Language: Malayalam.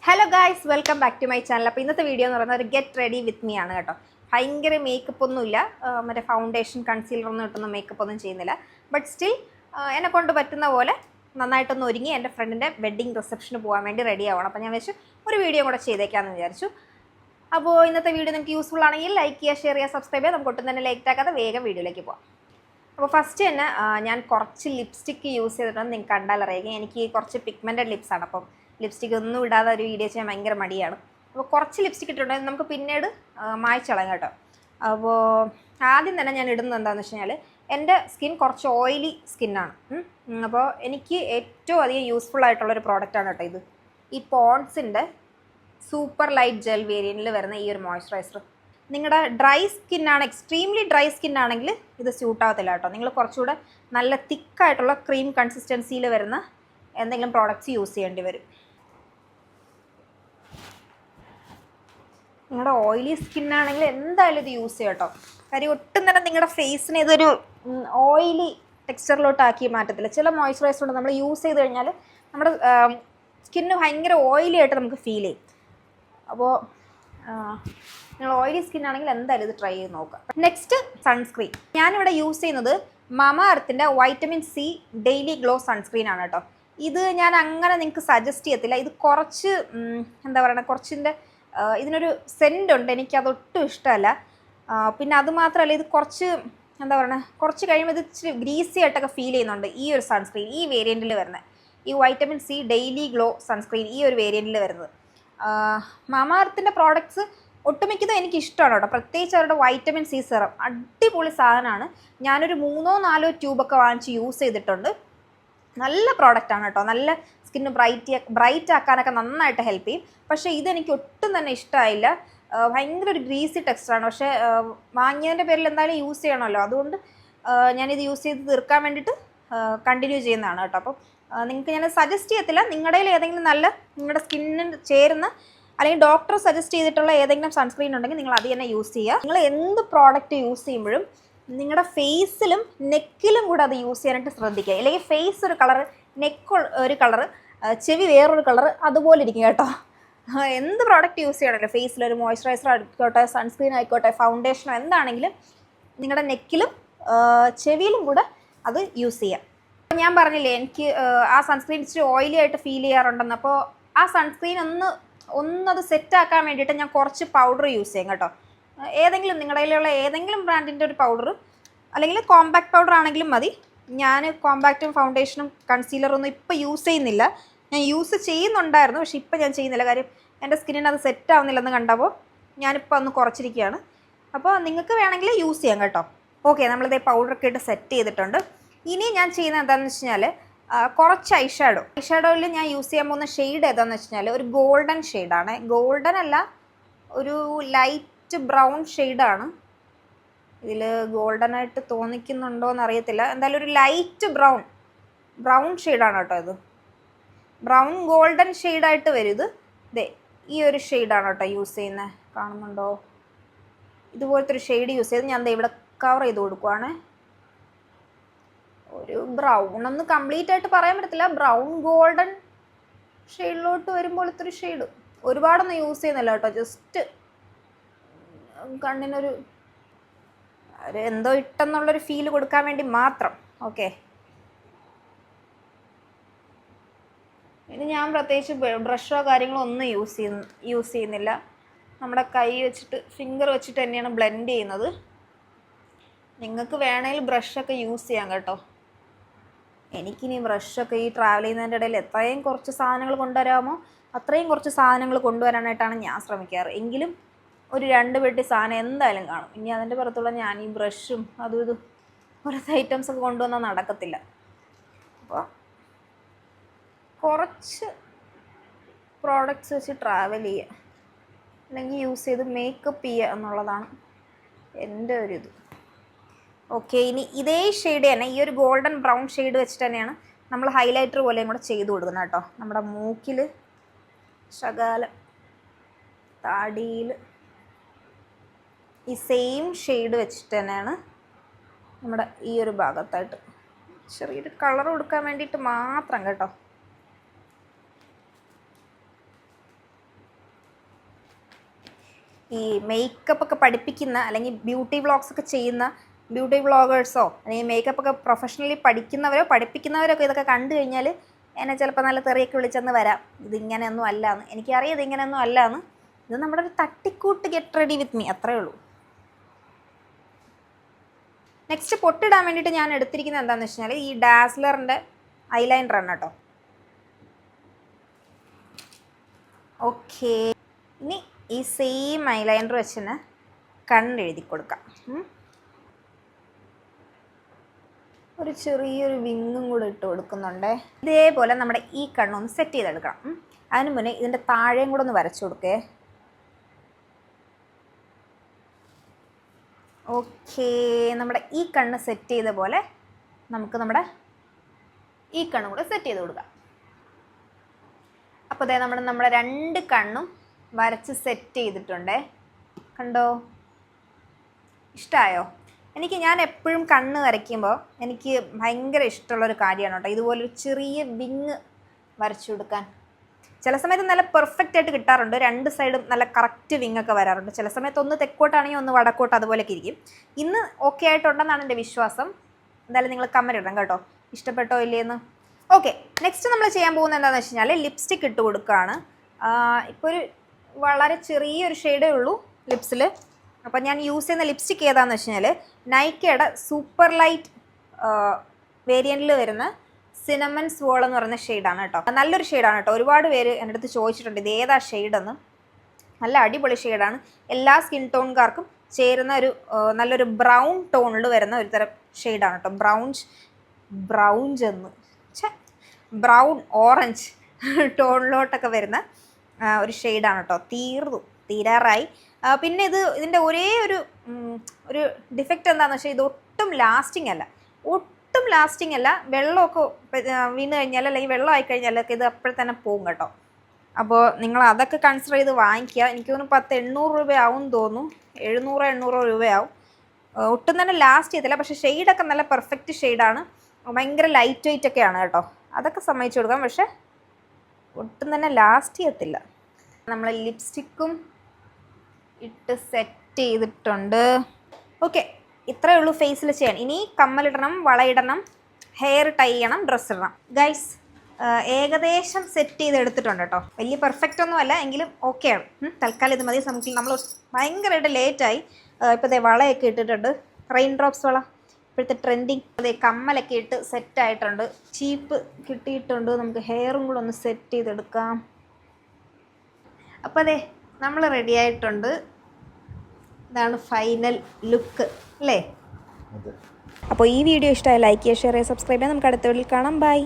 Hello guys, welcome back to my channel. അപ്പോൾ ഇന്നത്തെ വീഡിയോ എന്ന് പറയുന്നത് ഒരു ഗെറ്റ് റെഡി വിത്ത് മീ ആണ് കേട്ടോ. ഭയങ്കര മേക്കപ്പ് ഒന്നുമില്ല, മറ്റേ ഫൗണ്ടേഷൻ കൺസീലർ ഒന്നും ഇട്ടൊന്നും മേക്കപ്പ് ഒന്നും ചെയ്യുന്നില്ല. ബട്ട് സ്റ്റിൽ എന്നെ കൊണ്ട് പറ്റുന്ന പോലെ നന്നായിട്ടൊന്ന് ഒരുങ്ങി എൻ്റെ ഫ്രണ്ടിൻ്റെ വെഡ്ഡിങ് റിസപ്ഷന് പോകാൻ വേണ്ടി റെഡി ആവണം. അപ്പോൾ ഞാൻ വെച്ച് ഒരു വീഡിയോ കൂടെ ചെയ്തേക്കാമെന്ന് വിചാരിച്ചു. അപ്പോൾ ഇന്നത്തെ വീഡിയോ നിങ്ങൾക്ക് യൂസ്ഫുൾ ആണെങ്കിൽ ലൈക്ക് ചെയ്യുക, ഷെയർ ചെയ്യുക, സബ്സ്ക്രൈബ് ചെയ്യുക. നമുക്ക് ഒട്ടും തന്നെ ലേറ്റ് ആക്കാതെ വേഗം വീഡിയോയിലേക്ക് പോകാം. അപ്പോൾ ഫസ്റ്റ് തന്നെ ഞാൻ കുറച്ച് ലിപ്സ്റ്റിക്ക് യൂസ് ചെയ്തിട്ടുണ്ട്. നിങ്ങൾക്ക് കണ്ടാലറിയാം എനിക്ക് കുറച്ച് പിഗ്മെൻറ്റഡ് ലിപ്സാണ്. അപ്പം ലിപ്സ്റ്റിക് ഒന്നും ഇടാതെ ഒരു വീഡിയോ ചെയ്യാൻ ഭയങ്കര മടിയാണ്. അപ്പോൾ കുറച്ച് ലിപ്സ്റ്റിക് ഇട്ടിട്ടുണ്ടെങ്കിൽ നമുക്ക് പിന്നീട് മായ്ച്ചളയാം കേട്ടോ. അപ്പോൾ ആദ്യം തന്നെ ഞാൻ ഇടുന്നത് എന്താണെന്ന് വെച്ച് കഴിഞ്ഞാൽ എൻ്റെ സ്കിൻ കുറച്ച് ഓയിലി സ്കിന്നാണ്. അപ്പോൾ എനിക്ക് ഏറ്റവും അധികം യൂസ്ഫുൾ ആയിട്ടുള്ളൊരു പ്രോഡക്റ്റാണ് കേട്ടോ ഇത്. ഈ പോൺസിൻ്റെ സൂപ്പർ ലൈറ്റ് ജെൽ വേരിയൻറ്റിൽ വരുന്ന ഈ ഒരു മോയ്സ്ചറൈസർ. നിങ്ങളുടെ ഡ്രൈ സ്കിന്നാണ്, എക്സ്ട്രീംലി ഡ്രൈ സ്കിന്നാണെങ്കിൽ ഇത് സ്യൂട്ട് ആവത്തില്ല കേട്ടോ. നിങ്ങൾ കുറച്ചുകൂടെ നല്ല തിക്കായിട്ടുള്ള ക്രീം കൺസിസ്റ്റൻസിയിൽ വരുന്ന എന്തെങ്കിലും പ്രോഡക്റ്റ്സ് യൂസ് ചെയ്യേണ്ടി വരും. നിങ്ങളുടെ ഓയിലി സ്കിന്നാണെങ്കിൽ എന്തായാലും ഇത് യൂസ് ചെയ്യാം കേട്ടോ. കാര്യം ഒട്ടും തന്നെ നിങ്ങളുടെ ഫേസിന് ഇതൊരു ഓയിലി ടെക്സ്ചറിലോട്ടാക്കി മാറ്റത്തില്ല. ചില മോയ്സ്ചറൈസർ ഉണ്ട് നമ്മൾ യൂസ് ചെയ്ത് കഴിഞ്ഞാൽ നമ്മുടെ സ്കിന്ന് ഭയങ്കര ഓയിലി ആയിട്ട് നമുക്ക് ഫീൽ ചെയ്യും. അപ്പോൾ നിങ്ങൾ ഓയിലി സ്കിന്നാണെങ്കിൽ എന്തായാലും ഇത് ട്രൈ ചെയ്ത് നോക്കാം. Next sunscreen. ഞാനിവിടെ യൂസ് ചെയ്യുന്നത് മമാഅർത്തിൻ്റെ വൈറ്റമിൻ സി ഡെയിലി ഗ്ലോ സൺസ്ക്രീനാണ് കേട്ടോ. ഇത് ഞാൻ അങ്ങനെ നിങ്ങൾക്ക് സജസ്റ്റ് ചെയ്യത്തില്ല. ഇത് കുറച്ച് എന്താ പറയുക, കുറച്ചിൻ്റെ ഇതിനൊരു സെൻ്റ് ഉണ്ട്, എനിക്കതൊട്ടും ഇഷ്ടമല്ല. പിന്നെ അതുമാത്രമല്ല, ഇത് കുറച്ച് എന്താ പറയുക, കുറച്ച് കഴിയുമ്പോൾ ഇത് ഇച്ചിരി ഗ്രീസി ആയിട്ടൊക്കെ ഫീൽ ചെയ്യുന്നുണ്ട്. ഈ ഒരു സൺസ്ക്രീൻ ഈ വേരിയൻറ്റിൽ വരുന്നത്, ഈ vitamin C daily glow sunscreen ഈ ഒരു വേരിയൻറ്റിൽ വരുന്നത്. മമാഅർത്തിൻ്റെ പ്രോഡക്ട്സ് ഒട്ടുമിക്കതും എനിക്ക് ഇഷ്ടമാണ് കേട്ടോ. പ്രത്യേകിച്ച് അവരുടെ വൈറ്റമിൻ സി സെറം അടിപൊളി സാധനമാണ്. ഞാനൊരു 3-4 ട്യൂബൊക്കെ വാങ്ങിച്ച് യൂസ് ചെയ്തിട്ടുണ്ട്. നല്ല പ്രോഡക്റ്റാണ് കേട്ടോ. നല്ല സ്കിന്ന് ബ്രൈറ്റ് ആക്കാനൊക്കെ നന്നായിട്ട് ഹെൽപ്പ് ചെയ്യും. പക്ഷേ ഇതെനിക്ക് ഒട്ടും തന്നെ ഇഷ്ടമായില്ല. ഭയങ്കര ഒരു ഗ്രീസി ടെക്സ്ചറാണ്. പക്ഷേ വാങ്ങിയതിൻ്റെ പേരിൽ എന്തായാലും യൂസ് ചെയ്യണമല്ലോ, അതുകൊണ്ട് ഞാനിത് യൂസ് ചെയ്ത് തീർക്കാൻ വേണ്ടിയിട്ട് കണ്ടിന്യൂ ചെയ്യുന്നതാണ് കേട്ടോ. അപ്പം നിങ്ങൾക്ക് ഞാൻ സജസ്റ്റ് ചെയ്യത്തില്ല. നിങ്ങളുടെ ഏതെങ്കിലും നല്ല നിങ്ങളുടെ സ്കിന്നിന് ചേരുന്ന അല്ലെങ്കിൽ ഡോക്ടർ സജസ്റ്റ് ചെയ്തിട്ടുള്ള ഏതെങ്കിലും സൺസ്ക്രീൻ ഉണ്ടെങ്കിൽ നിങ്ങൾ അത് തന്നെ യൂസ് ചെയ്യുക. നിങ്ങൾ എന്ത് പ്രോഡക്റ്റ് യൂസ് ചെയ്യുമ്പോഴും നിങ്ങളുടെ ഫേസിലും നെക്കിലും കൂടെ അത് യൂസ് ചെയ്യാനായിട്ട് ശ്രദ്ധിക്കുക. അല്ലെങ്കിൽ ഫേസ് ഒരു കളറ്, നെക്ക് ഒരു കളറ്, ചെവി വേറൊരു കളറ്, അതുപോലെ ഇരിക്കും കേട്ടോ. എന്ത് പ്രോഡക്റ്റ് യൂസ് ചെയ്യണമല്ലോ, ഫേസിലൊരു മോയ്സ്ചറൈസർ ആയിക്കോട്ടെ, സൺസ്ക്രീൻ ആയിക്കോട്ടെ, ഫൗണ്ടേഷനോ എന്താണെങ്കിലും നിങ്ങളുടെ നെക്കിലും ചെവിയിലും കൂടെ അത് യൂസ് ചെയ്യാം. ഞാൻ പറഞ്ഞില്ലേ എനിക്ക് ആ സൺസ്ക്രീൻ ഇച്ചിരി ഓയിലി ആയിട്ട് ഫീൽ ചെയ്യാറുണ്ടെന്ന്. അപ്പോൾ ആ സൺസ്ക്രീൻ ഒന്നത് സെറ്റാക്കാൻ വേണ്ടിയിട്ട് ഞാൻ കുറച്ച് പൗഡർ യൂസ് ചെയ്യും കേട്ടോ. ഏതെങ്കിലും നിങ്ങളുടെ കയ്യിലുള്ള ഏതെങ്കിലും ബ്രാൻഡിൻ്റെ ഒരു പൗഡർ, അല്ലെങ്കിൽ കോമ്പാക്ട് പൗഡർ ആണെങ്കിലും മതി. ഞാൻ കോമ്പാക്റ്റും ഫൗണ്ടേഷനും കൺസീലറൊന്നും ഇപ്പോൾ യൂസ് ചെയ്യുന്നില്ല. ഞാൻ യൂസ് ചെയ്യുന്നുണ്ടായിരുന്നു, പക്ഷേ ഇപ്പോൾ ഞാൻ ചെയ്യുന്നില്ല. കാര്യം എൻ്റെ സ്കിന്നിന് അത് സെറ്റ് ആവുന്നില്ലെന്ന് കണ്ടപ്പോൾ ഞാനിപ്പോൾ ഒന്ന് കുറച്ചിരിക്കുകയാണ്. അപ്പോൾ നിങ്ങൾക്ക് വേണമെങ്കിൽ യൂസ് ചെയ്യാം കേട്ടോ. ഓക്കെ, നമ്മളിതേ പൗഡറൊക്കെ ഇട്ട് സെറ്റ് ചെയ്തിട്ടുണ്ട്. ഇനി ഞാൻ ചെയ്യുന്നത് എന്താണെന്ന് വെച്ച് കഴിഞ്ഞാൽ കുറച്ച് ഐഷാഡോയിൽ ഞാൻ യൂസ് ചെയ്യാൻ പോകുന്ന ഷെയ്ഡ് ഏതാണെന്ന് വെച്ച് കഴിഞ്ഞാൽ ഒരു ഗോൾഡൻ ഷെയ്ഡാണ്. ഗോൾഡൻ അല്ല, ഒരു ലൈറ്റ് ബ്രൗൺ ഷെയ്ഡാണ്. ഇതിൽ ഗോൾഡനായിട്ട് തോന്നിക്കുന്നുണ്ടോ എന്നറിയത്തില്ല. എന്തായാലും ഒരു ലൈറ്റ് ബ്രൗൺ ഷെയ്ഡാണ് കേട്ടോ. ഇത് ബ്രൗൺ ഗോൾഡൻ ഷെയ്ഡായിട്ട് വരും. ഇത് ഈ ഒരു ഷെയ്ഡാണ് കേട്ടോ യൂസ് ചെയ്യുന്നത്. കാണുന്നുണ്ടോ? ഇതുപോലത്തെ ഒരു ഷെയ്ഡ് യൂസ് ചെയ്ത് ഞാൻ ഇവിടെ കവർ ചെയ്ത് കൊടുക്കുവാണ്. ഒരു ബ്രൗൺ ഒന്ന് കംപ്ലീറ്റ് ആയിട്ട് പറയാൻ പറ്റത്തില്ല, ബ്രൗൺ ഗോൾഡൻ ഷെയ്ഡിലോട്ട് വരുമ്പോഴത്തെ ഒരു ഷെയ്ഡ്. ഒരുപാടൊന്നും യൂസ് ചെയ്യുന്നില്ല കേട്ടോ, ജസ്റ്റ് കണ്ണിനൊരു എന്തോ ഇട്ടെന്നുള്ളൊരു ഫീല് കൊടുക്കാൻ വേണ്ടി മാത്രം. ഓക്കെ, ഇനി ഞാൻ പ്രത്യേകിച്ച് ബ്രഷോ കാര്യങ്ങളോ ഒന്നും യൂസ് ചെയ്യുന്നില്ല. നമ്മുടെ കൈ വെച്ചിട്ട്, ഫിംഗർ വെച്ചിട്ട് തന്നെയാണ് ബ്ലെൻഡ് ചെയ്യുന്നത്. നിങ്ങൾക്ക് വേണമെങ്കിൽ ബ്രഷൊക്കെ യൂസ് ചെയ്യാം കേട്ടോ. എനിക്കിനി ബ്രഷൊക്കെ ഈ ട്രാവൽ ചെയ്യുന്നതിൻ്റെ ഇടയിൽ എത്രയും കുറച്ച് സാധനങ്ങൾ കൊണ്ടുവരാമോ അത്രയും കുറച്ച് സാധനങ്ങൾ കൊണ്ടുവരാനായിട്ടാണ് ഞാൻ ശ്രമിക്കാറ്. എങ്കിലും ഒരു 2 പെട്ടി സാധനം എന്തായാലും കാണും. ഇനി അതിൻ്റെ പുറത്തുള്ള ഞാൻ ഈ ബ്രഷും അതും ഇതും കുറച്ച് ഐറ്റംസൊക്കെ കൊണ്ടുവന്നാൽ നടക്കത്തില്ല. അപ്പോൾ കുറച്ച് പ്രോഡക്റ്റ്സ് വെച്ച് ട്രാവൽ ചെയ്യുക, അല്ലെങ്കിൽ യൂസ് ചെയ്ത് മേക്കപ്പ് ചെയ്യുക എന്നുള്ളതാണ് എൻ്റെ ഒരു ഇത്. ഓക്കെ, ഇനി ഇതേ ഷെയ്ഡ് തന്നെ, ഈ ഒരു ഗോൾഡൻ ബ്രൗൺ ഷെയ്ഡ് വെച്ചിട്ട് തന്നെയാണ് നമ്മൾ ഹൈലൈറ്റർ പോലെയും കൂടെ ചെയ്ത് കൊടുക്കുന്നത് കേട്ടോ. നമ്മുടെ മൂക്കിൽ, ശകാലം, താടിയിൽ ഈ സെയിം ഷെയ്ഡ് വെച്ചിട്ട് തന്നെയാണ് നമ്മുടെ ഈ ഒരു ഭാഗത്തായിട്ട് ചെറിയൊരു കളർ കൊടുക്കാൻ വേണ്ടിയിട്ട് മാത്രം കേട്ടോ. ഈ മേക്കപ്പ് ഒക്കെ പഠിപ്പിക്കുന്ന അല്ലെങ്കിൽ ബ്യൂട്ടി വ്ളോഗ്സ് ഒക്കെ ചെയ്യുന്ന ബ്യൂട്ടി വ്ളോഗേഴ്സോ അല്ലെങ്കിൽ മേക്കപ്പ് ഒക്കെ പ്രൊഫഷണലി പഠിക്കുന്നവരോ പഠിപ്പിക്കുന്നവരൊക്കെ ഇതൊക്കെ കണ്ടു കഴിഞ്ഞാൽ എന്നെ ചിലപ്പോൾ നല്ല തെറിയൊക്കെ വിളിച്ചെന്ന് വരാം. ഇതിങ്ങനെയൊന്നും അല്ലാന്ന് എനിക്കറിയാം, ഇതിങ്ങനെയൊന്നും അല്ലാന്ന്. ഇത് നമ്മുടെ ഒരു തട്ടിക്കൂട്ട് ഗെറ്റ് റെഡി വിത്ത് മീ, അത്രേ ഉള്ളൂ. നെക്സ്റ്റ് പൊട്ടിടാൻ വേണ്ടിയിട്ട് ഞാൻ എടുത്തിരിക്കുന്നത് എന്താണെന്ന് വെച്ച് കഴിഞ്ഞാൽ ഈ ഡാസ്ലറിൻ്റെ ഐലൈനറാണ് കേട്ടോ. ഓക്കെ, ഇനി ഈ സെയിം ഐലൈനർ വെച്ച് തന്നെ കണ്ണെഴുതി കൊടുക്കാം. ഒരു ചെറിയൊരു വിങ്ങും കൂടെ ഇട്ട് കൊടുക്കുന്നുണ്ട്. ഇതേപോലെ നമ്മുടെ ഈ കണ്ണൊന്ന് സെറ്റ് ചെയ്തെടുക്കണം. അതിന് മുന്നേ ഇതിൻ്റെ താഴെയും കൂടെ ഒന്ന് വരച്ചു കൊടുക്കേ. ഓക്കെ, നമ്മുടെ ഈ കണ്ണ് സെറ്റ് ചെയ്ത പോലെ നമുക്ക് നമ്മുടെ ഈ കണ്ണും കൂടെ സെറ്റ് ചെയ്ത് കൊടുക്കാം. അപ്പോൾ അതേ നമ്മുടെ 2 കണ്ണും വരച്ച് സെറ്റ് ചെയ്തിട്ടുണ്ടേ. കണ്ടോ, ഇഷ്ടമായോ? ഞാൻ എപ്പോഴും കണ്ണ് വരയ്ക്കുമ്പോൾ എനിക്ക് ഭയങ്കര ഇഷ്ടമുള്ളൊരു കാര്യമാണ് കേട്ടോ ഇതുപോലൊരു ചെറിയ വിങ് വരച്ചു കൊടുക്കാൻ. ചില സമയത്ത് നല്ല പെർഫെക്റ്റ് ആയിട്ട് കിട്ടാറുണ്ട്, 2 സൈഡും നല്ല കറക്റ്റ് വിങ്ങൊക്കെ വരാറുണ്ട്. ചില സമയത്ത് ഒന്ന് തെക്കോട്ടാണെങ്കിൽ ഒന്ന് വടക്കോട്ട്, അതുപോലെയൊക്കെ ഇരിക്കും. ഇന്ന് ഓക്കെ ആയിട്ടുണ്ടെന്നാണ് എൻ്റെ വിശ്വാസം. എന്തായാലും നിങ്ങൾ കമൻറ്റ് ഇടണം കേട്ടോ, ഇഷ്ടപ്പെട്ടോ ഇല്ലേന്ന്. ഓക്കെ, നെക്സ്റ്റ് നമ്മൾ ചെയ്യാൻ പോകുന്നത് എന്താണെന്ന് വെച്ച് കഴിഞ്ഞാൽ ലിപ്സ്റ്റിക്ക് ഇട്ട് കൊടുക്കുകയാണ്. ഇപ്പോൾ ഒരു വളരെ ചെറിയൊരു ഷെയ്ഡേ ഉള്ളൂ ലിപ്സിൽ. അപ്പോൾ ഞാൻ യൂസ് ചെയ്യുന്ന ലിപ്സ്റ്റിക്ക് ഏതാണെന്ന് വെച്ച് കഴിഞ്ഞാൽ നൈക്കയുടെ സൂപ്പർ ലൈറ്റ് വേരിയൻറ്റിൽ വരുന്ന സിനമൺ സ്വോൾ എന്ന് പറയുന്ന ഷെയ്ഡാണ് കേട്ടോ. നല്ലൊരു ഷെയ്ഡാണ് കേട്ടോ. ഒരുപാട് പേര് എൻ്റെ അടുത്ത് ചോദിച്ചിട്ടുണ്ട് ഇത് ഏതാ ഷെയ്ഡെന്ന്. നല്ല അടിപൊളി ഷെയ്ഡാണ്. എല്ലാ സ്കിൻ ടോൺകാർക്കും ചേരുന്ന ഒരു നല്ലൊരു ബ്രൗൺ ടോണിൽ വരുന്ന ഒരു തരം ഷെയ്ഡാണ് കേട്ടോ. ബ്രൗൺ ഓറഞ്ച് ടോണിലോട്ടൊക്കെ വരുന്ന ഒരു ഷെയ്ഡാണ് കേട്ടോ. തീരാറായി. പിന്നെ ഇതിൻ്റെ ഒരേ ഒരു ഡിഫക്റ്റ് എന്താണെന്ന് വെച്ചാൽ ഇത് ഒട്ടും ലാസ്റ്റിംഗ് അല്ല. വെള്ളമൊക്കെ വീണ് കഴിഞ്ഞാൽ അല്ലെങ്കിൽ വെള്ളം ആയിക്കഴിഞ്ഞാലൊക്കെ ഇത് അപ്പോഴെ തന്നെ പോകും കേട്ടോ. അപ്പോൾ നിങ്ങൾ അതൊക്കെ കൺസിഡർ ചെയ്ത് വാങ്ങിക്കുക. എനിക്ക് തോന്നുന്നു 800 രൂപയാവും തോന്നുന്നു, 700-800 രൂപയാവും. ഒട്ടും തന്നെ ലാസ്റ്റ് ചെയ്തില്ല, പക്ഷേ ഷെയ്ഡൊക്കെ നല്ല പെർഫെക്റ്റ് ഷെയ്ഡാണ്. ഭയങ്കര ലൈറ്റ് വെയിറ്റ് ഒക്കെയാണ് കേട്ടോ, അതൊക്കെ സമ്മതിച്ചു കൊടുക്കാം. പക്ഷേ ഒട്ടും തന്നെ ലാസ്റ്റ് ചെയ്യത്തില്ല. നമ്മൾ ലിപ്സ്റ്റിക്കും ഇട്ട് സെറ്റ് ചെയ്തിട്ടുണ്ട്. ഓക്കെ, ഇത്രയേ ഉള്ളൂ ഫേസിൽ ചെയ്യാൻ. ഇനി കമ്മലിടണം, വളയിടണം, ഹെയർ ടൈ ചെയ്യണം, ഡ്രസ്സ് ഇടണം. ഗൈസ് ഏകദേശം സെറ്റ് ചെയ്ത് എടുത്തിട്ടുണ്ട് കേട്ടോ. വലിയ പെർഫെക്റ്റ് ഒന്നും അല്ല, എങ്കിലും ഓക്കെയാണ്. തൽക്കാലം ഇത് മതി. നമ്മൾ ഭയങ്കരമായിട്ട് ലേറ്റായി. ഇപ്പോൾ അതേ വളയൊക്കെ ഇട്ടിട്ടുണ്ട്, റെയിൻ ഡ്രോപ്സ് വള, ഇപ്പോഴത്തെ ട്രെൻഡിങ്. അതേ കമ്മലൊക്കെ ഇട്ട് സെറ്റായിട്ടുണ്ട്, ചീപ്പ് കിട്ടിയിട്ടുണ്ട്. നമുക്ക് ഹെയറും കൂടെ ഒന്ന് സെറ്റ് ചെയ്തെടുക്കാം. അപ്പോൾ അതെ നമ്മൾ റെഡി ആയിട്ടുണ്ട്. ഇതാണ് ഫൈനൽ ലുക്ക് അല്ലേ? അപ്പോൾ ഈ വീഡിയോ ഇഷ്ടമായി ലൈക്ക് ചെയ്യുക, ഷെയർ ചെയ്യുക, സബ്സ്ക്രൈബ് ചെയ്യുക. നമുക്ക് അടുത്ത വീഡിയോയിൽ കാണാം. ബൈ.